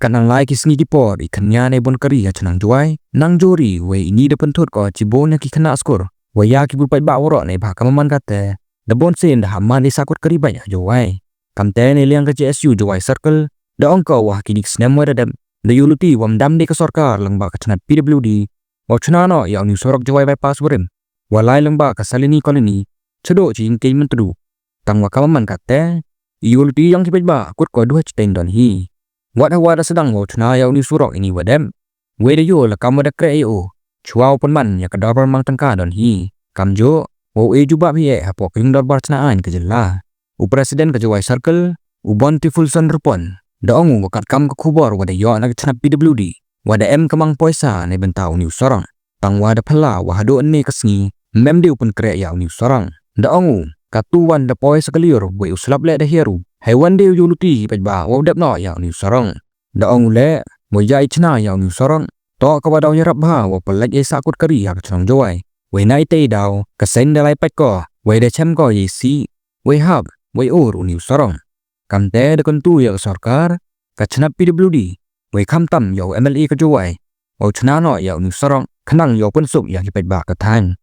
Kanang lai kisngi dipor ikannya ne bon kari chanang Jowai nang jori we ini depan thot ko cibon ki kena skor we ya ki bupai ba woro ne ba kamaman kate the bon sen da hamman ni sakut kari ba Jowai kamte ne liang ke CSU Jowai circle da ongko wah ki dik snem we da the yuluti wam dam de ka sarkar lang ba ka chanat PWD wa chana no ya ni sarok Jowai Bypass warim walai lang ba ka salini koloni chedo chi ingke mentru tang wa kamaman kate yuluti yang ki ba kut ko dua citen don hi Wada sedang mau cuna yau ni surok ini wadem. Weda yo Lakam wada kre yo. Chuau penman ya ke dorbar mang tengka don hi. Kamjo mau jubab hi hapoh kring dorbar cenaan ke jela. Presiden ke Jowai circle ubon tiful son rupon. Da ongu wakat kam ke kubor wada yo anak cenap PWD. Wada kemang poisa ne bentau ni sorang. Tang wada pela wahado ene kesngi. Mem dia pun kre yau ni sorang. Da ongu katuan da poisa keliur we uslap le da hieru. Haiwan dia yuluti pejba wadap no yau ni sorong. Da ong le mo jai chna yau ni sorong. To ka wadau yarap ba wa pelaj sakut kari hak chong Jowai. We nai te dau ka sen da lai pet ko. We da chem ko ye si. We hab we ur ni sorong. Kam te da kontu ya sarkar ka chna PWD. We kam tam yau MLA ka Jowai. O chna no yau ni sorong. Kanang yau pun sup ya ki pejba ka than.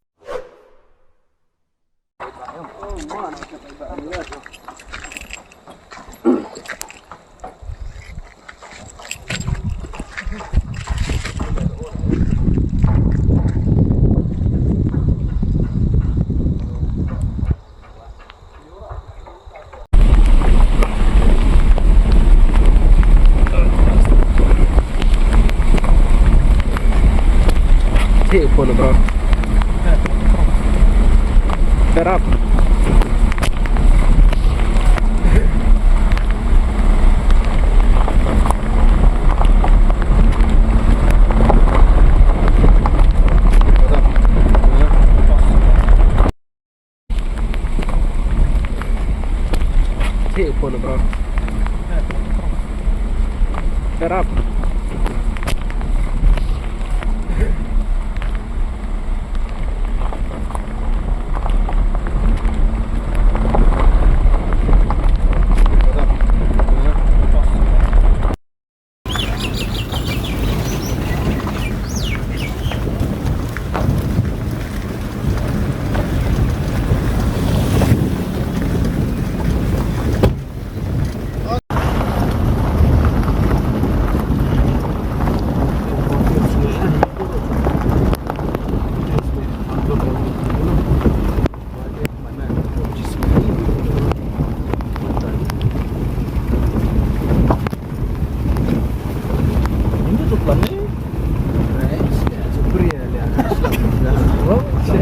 Hey, follow bro. Get up. Hey, follow bro. Get up. Ini tuh plannya